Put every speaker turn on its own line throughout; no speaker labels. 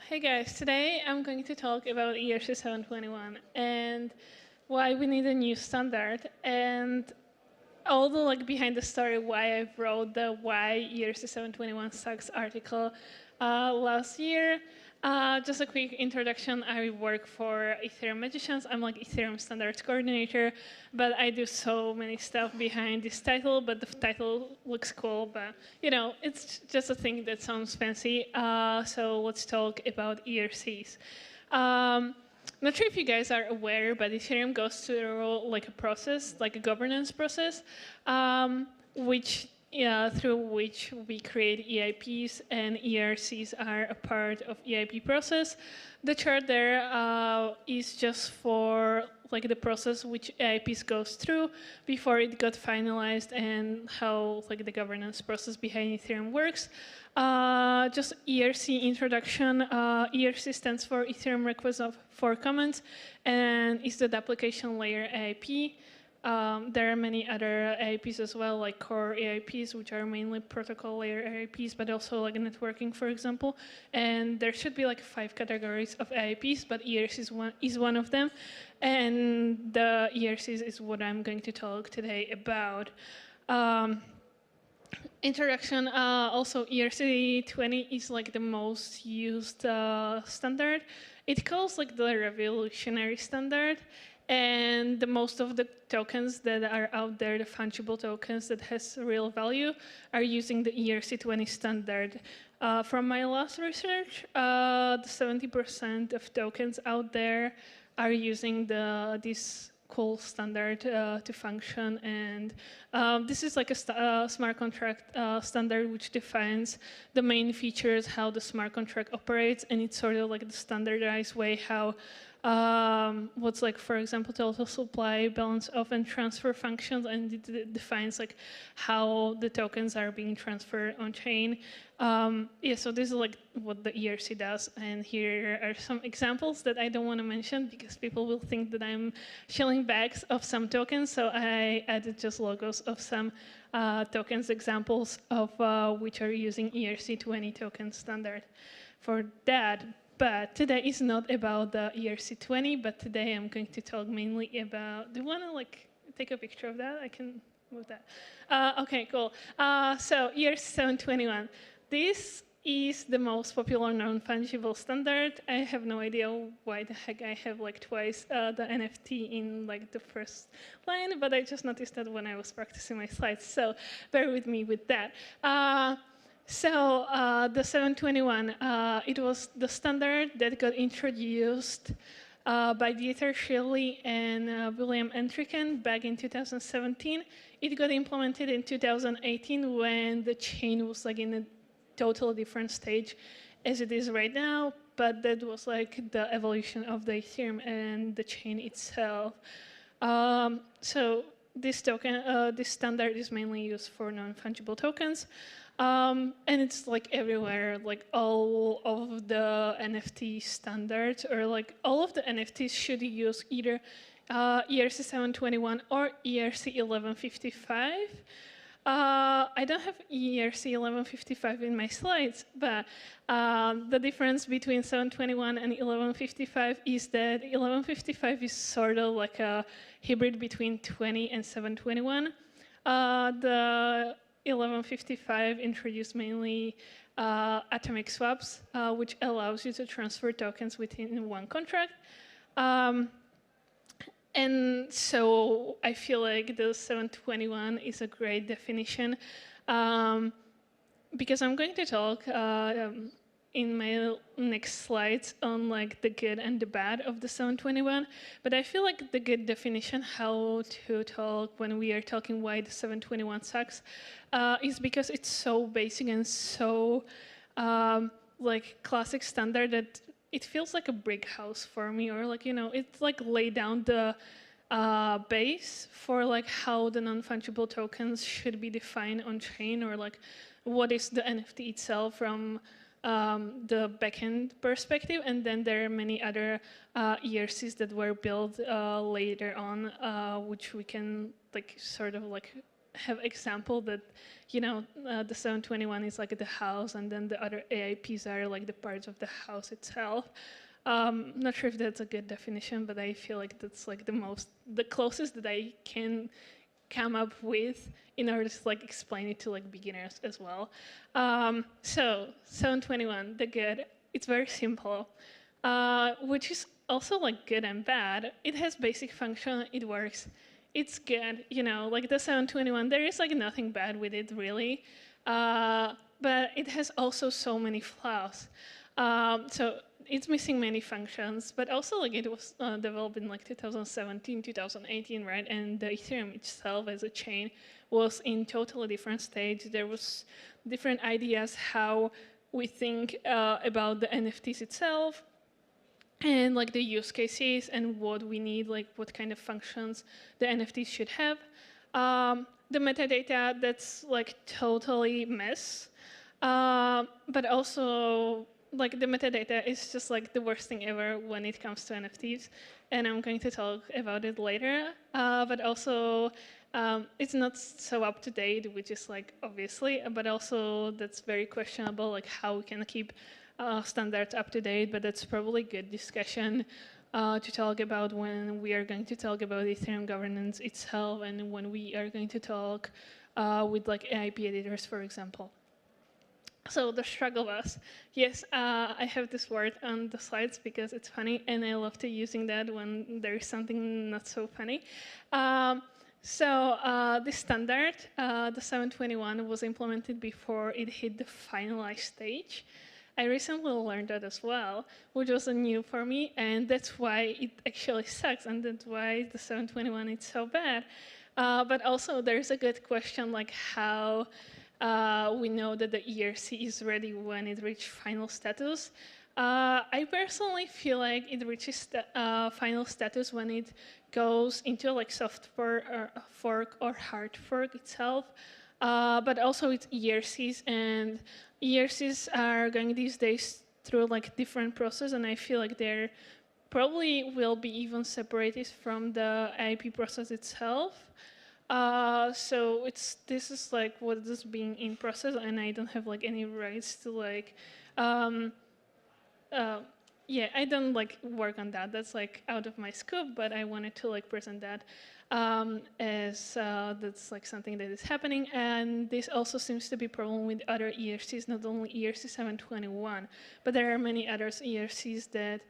Hey guys, today I'm going to talk about ERC-721 and why we need a new standard, and all the behind the story why I wrote the Why ERC-721 Sucks article last year. Just a quick introduction. I work for Ethereum Magicians. I'm Ethereum Standards Coordinator, but I do so many stuff behind this title, but the title looks cool, but it's just a thing that sounds fancy. So let's talk about ERCs. Not sure if you guys are aware, but Ethereum goes through a process, a governance process, through which we create EIPs, and ERCs are a part of EIP process. The chart there is just for the process which EIPs goes through before it got finalized, and how the governance process behind Ethereum works. Just ERC introduction. ERC stands for Ethereum Request for Comments, and is the application layer EIP. There are many other EIPs as well, like core EIPs, which are mainly protocol layer EIPs, but also networking, for example. And there should be 5 categories of EIPs, but ERC is one of them. And the ERCs is what I'm going to talk today about. Introduction. Also, ERC-20 is the most used standard. It calls the revolutionary standard. And the most of the tokens that are out there, the fungible tokens that has real value, are using the ERC-20 standard. From my last research, the 70% of tokens out there are using this cool standard to function. And this is a smart contract standard which defines the main features, how the smart contract operates, and it's sort of the standardized way how what's for example, total supply, balance of, and transfer functions, and it defines how the tokens are being transferred on chain. So this is what the ERC does, and here are some examples that I don't want to mention because people will think that I'm shelling bags of some tokens, so I added just logos of some tokens examples of which are using ERC-20 token standard for that. But today is not about the ERC-20, but today I'm going to talk mainly about, do you want to take a picture of that? I can move that. Okay, cool. So ERC-721. This is the most popular non-fungible standard. I have no idea why the heck I have twice the NFT in the first line, but I just noticed that when I was practicing my slides. So bear with me with that. So the 721, it was the standard that got introduced by Dieter Schilly and William Entriken back in 2017. It got implemented in 2018 when the chain was in a totally different stage as it is right now, but that was the evolution of the Ethereum and the chain itself. So this standard is mainly used for non-fungible tokens. And it's everywhere, all of the NFT standards, or all of the NFTs should use either ERC-721 or ERC-1155. I don't have ERC-1155 in my slides, but the difference between 721 and 1155 is that 1155 is sort of a hybrid between 20 and 721. The 1155 introduced mainly atomic swaps, which allows you to transfer tokens within one contract. And so I feel the 721 is a great definition, because I'm going to talk in my next slides on the good and the bad of the 721. But I feel the good definition, how to talk when we are talking why the 721 sucks, is because it's so basic and so classic standard that it feels like a brick house for me, or it's lay down the base for how the non-fungible tokens should be defined on chain, or what is the NFT itself from the backend perspective. And then there are many other ERCs that were built later on, which we can sort of have example that, the 721 is like the house, and then the other AIPs are like the parts of the house itself. Not sure if that's a good definition, but I feel like that's like the closest that I can come up with in order to like explain it to like beginners as well. So 721, the good, it's very simple, which is also like good and bad. It has basic function, it works, it's good, like the 721, there is like nothing bad with it really, but it has also so many flaws. So it's missing many functions, but also like it was developed in like 2017, 2018, right? And the Ethereum itself as a chain was in totally different stage. There was different ideas how we think about the NFTs itself, and like the use cases and what we need, like what kind of functions the NFTs should have. The metadata, that's like totally mess, but also like the metadata is just like the worst thing ever when it comes to NFTs, and I'm going to talk about it later. But also, it's not so up to date, which is like obviously, but also that's very questionable, like how we can keep standards up to date. But that's probably good discussion to talk about when we are going to talk about Ethereum governance itself, and when we are going to talk with like AIP editors, for example. So the struggle was, yes, I have this word on the slides because it's funny, and I love to using that when there is something not so funny. So this standard, the 721, was implemented before it hit the finalized stage. I recently learned that as well, which was new for me, and that's why it actually sucks, and that's why the 721 is so bad. But also, there's a good question, like how we know that the ERC is ready when it reaches final status. I personally feel like it reaches final status when it goes into like soft fork or hard fork itself. But also it's ERCs, and ERCs are going these days through like different process, and I feel like they're probably will be even separated from the IP process itself. So this is like what is being in process, and I don't have like any rights to like, yeah, I don't like work on that. That's like out of my scope, but I wanted to like present that as that's like something that is happening. And this also seems to be a problem with other ERCs, not only ERC-721, but there are many other ERCs that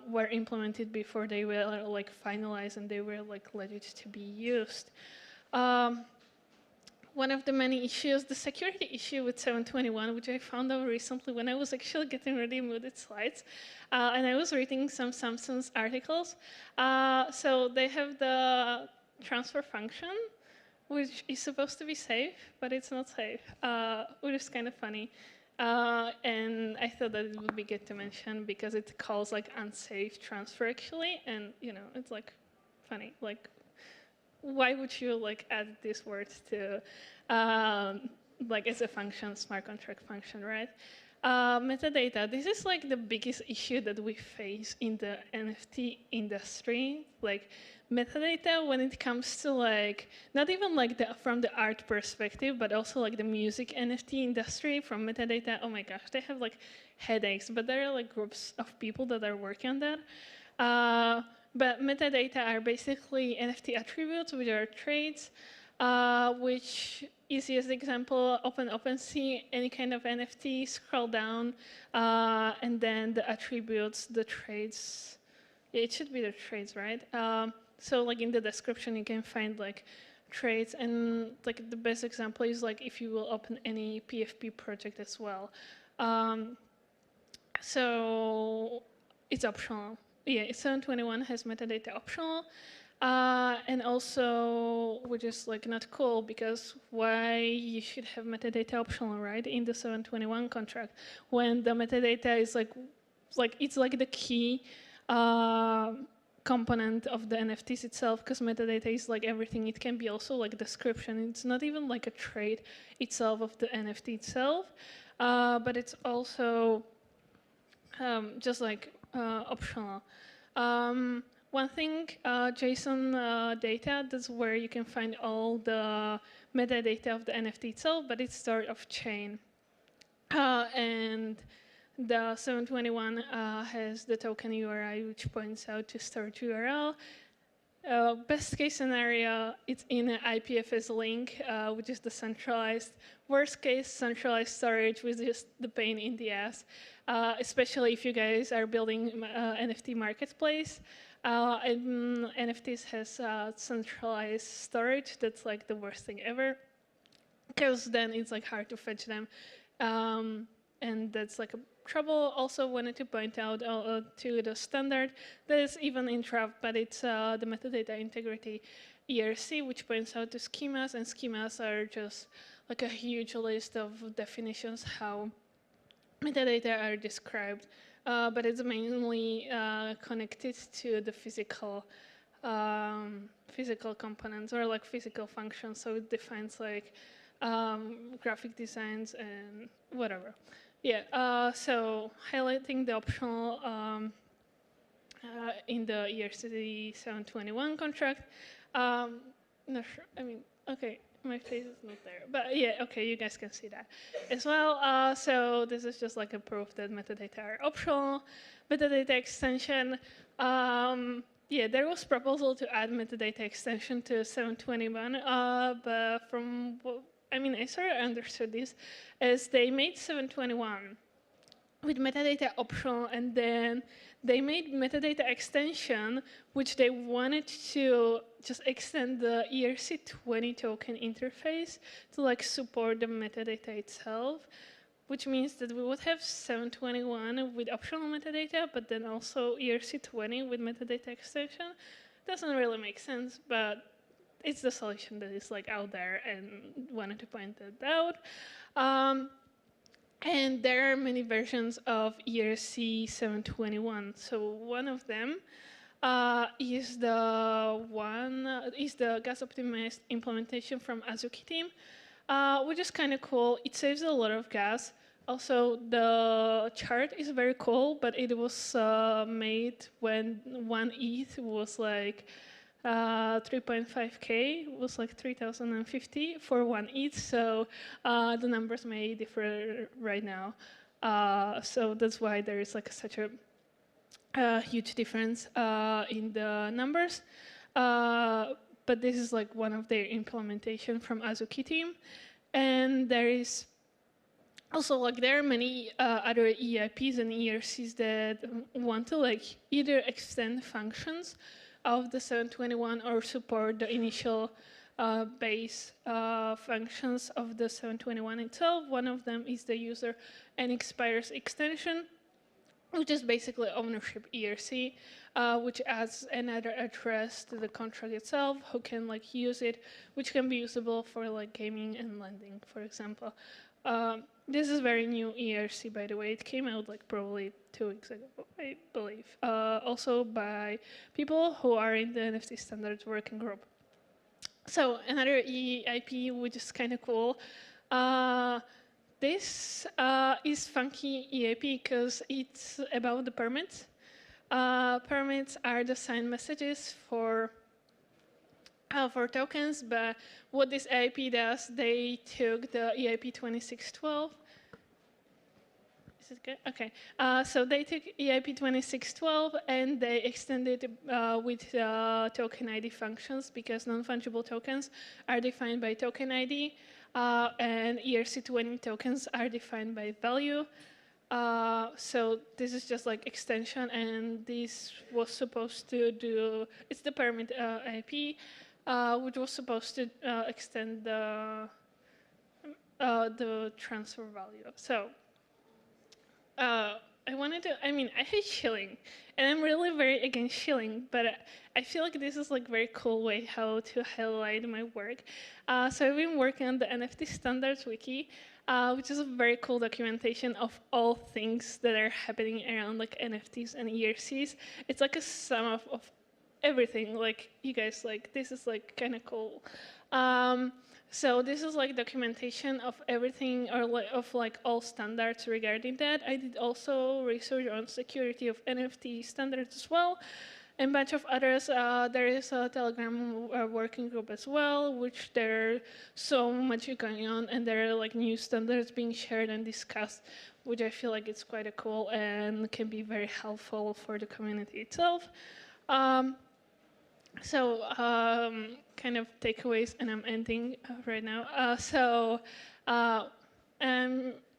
were implemented before they were like finalized and they were like legit to be used. One of the many issues, the security issue with 721, which I found out recently when I was actually getting ready to move the slides, and I was reading some Samsung's articles. So they have the transfer function, which is supposed to be safe, but it's not safe, which is kind of funny. And I thought that it would be good to mention because it calls like unsafe transfer actually, and it's like funny. Like, why would you like add these words to like as a function, smart contract function, right? Metadata. This is like the biggest issue that we face in the NFT industry. Like metadata when it comes to like not even like from the art perspective, but also like the music NFT industry from metadata. Oh my gosh, they have like headaches. But there are like groups of people that are working on that. But metadata are basically NFT attributes, which are traits, which easiest example, open OpenSea, any kind of NFT, scroll down, and then the attributes, the traits. Yeah, it should be the traits, right? So like in the description, you can find like traits, and like the best example is like if you will open any PFP project as well. So it's optional. Yeah, 721 has metadata optional, and also, which is like not cool because why you should have metadata optional, right, in the 721 contract when the metadata is like it's like the key component of the NFTs itself, because metadata is like everything. It can be also like description. It's not even like a trait itself of the NFT itself, but it's also just like optional. one thing, JSON data, that's where you can find all the metadata of the NFT itself, but it's stored off-chain. And the 721 has the token URI, which points out to storage URL. Best case scenario, it's in an IPFS link, which is the centralized. Worst case, centralized storage, which is the pain in the ass, especially if you guys are building NFT marketplace. And NFTs has centralized storage. That's like the worst thing ever, because then it's like hard to fetch them. And that's like a trouble. Also wanted to point out to the standard that is even in draft, but it's the metadata integrity ERC, which points out to schemas, and schemas are just like a huge list of definitions how metadata are described, but it's mainly connected to the physical components or like physical functions. So it defines like graphic designs and whatever. Yeah, so highlighting the optional in the ERC-721 contract. Not sure, I mean, okay, my face is not there. But yeah, okay, you guys can see that as well. So this is just like a proof that metadata are optional. Metadata extension. Yeah, there was proposal to add metadata extension to 721, but from I mean, I sort of understood this as they made 721 with metadata optional, and then they made metadata extension, which they wanted to just extend the ERC-20 token interface to like support the metadata itself, which means that we would have 721 with optional metadata, but then also ERC-20 with metadata extension. Doesn't really make sense, but it's the solution that is like out there, and wanted to point that out. And there are many versions of ERC-721. So one of them is the gas optimized implementation from Azuki team, which is kind of cool. It saves a lot of gas. Also, the chart is very cool, but it was made when 1 ETH was like 3.5K, was like 3,050 for 1 ETH. So the numbers may differ right now. So that's why there is like such a huge difference in the numbers. But this is like one of their implementation from Azuki team. And there is also, like, there are many other EIPs and ERCs that want to like either extend functions of the 721 or support the initial base functions of the 721 itself. One of them is the user and expires extension, which is basically ownership ERC, which adds another address to the contract itself, who can like use it, which can be usable for like gaming and lending, for example. This is very new ERC, by the way. It came out like probably 2 weeks ago, I believe. Also by people who are in the NFTStandards Working Group. So another EIP, which is kind of cool. This is funky EIP because it's about the permits. Permits are the signed messages for tokens, but what this EIP does, they took the EIP 2612. Is it good? Okay. So they took EIP 2612 and they extended with token ID functions, because non-fungible tokens are defined by token ID, and ERC-20 tokens are defined by value. So this is just like extension, and this was supposed to do, it's the permit IP, which was supposed to extend the transfer value. So I hate shilling, and I'm really very against shilling, but I feel like this is like very cool way how to highlight my work. So I've been working on the NFTStandards Wiki, which is a very cool documentation of all things that are happening around like NFTs and ERCs. It's like a sum of everything. Like, you guys, like, this is like kind of cool. So this is like documentation of everything, or like of like all standards regarding that. I did also research on security of NFT standards as well, and a bunch of others. There is a Telegram working group as well, which there's so much going on, and there are like new standards being shared and discussed, which I feel like it's quite cool and can be very helpful for the community itself. Kind of takeaways, and I'm ending right now.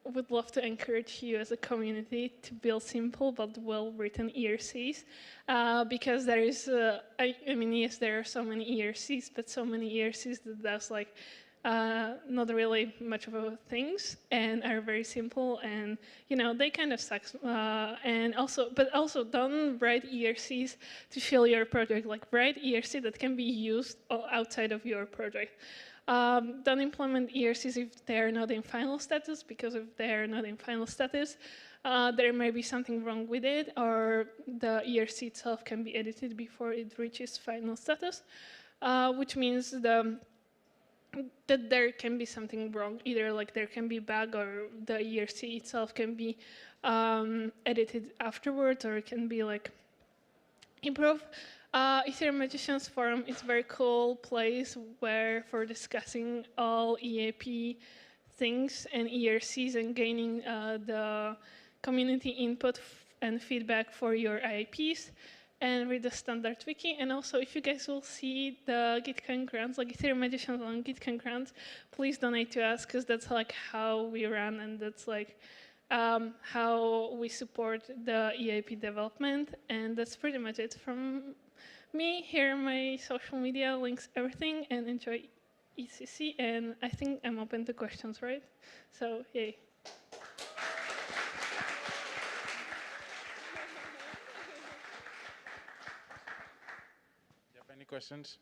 I would love to encourage you as a community to build simple but well-written ERCs, because there is, I mean, yes, there are so many ERCs, but so many ERCs that does like not really much of a things and are very simple, and you know they kind of suck. But also don't write ERCs to fill your project. Like write ERC that can be used outside of your project. Don't implement ERCs if they are not in final status, because if they are not in final status, there may be something wrong with it, or the ERC itself can be edited before it reaches final status, which means that there can be something wrong. Either like there can be a bug, or the ERC itself can be edited afterwards, or it can be like improved. Ethereum Magicians Forum is a very cool place for discussing all EAP things and ERCs and gaining the community input and feedback for your IAPs, and read the standards wiki. And also, if you guys will see the GitCon grants, like Ethereum Magicians on GitCon grants, please donate to us, because that's like how we run, and that's like how we support the EAP development. And that's pretty much it from me. Here are my social media links, everything, and enjoy ECC. And I think I'm open to questions, right? So, yay.
Any questions?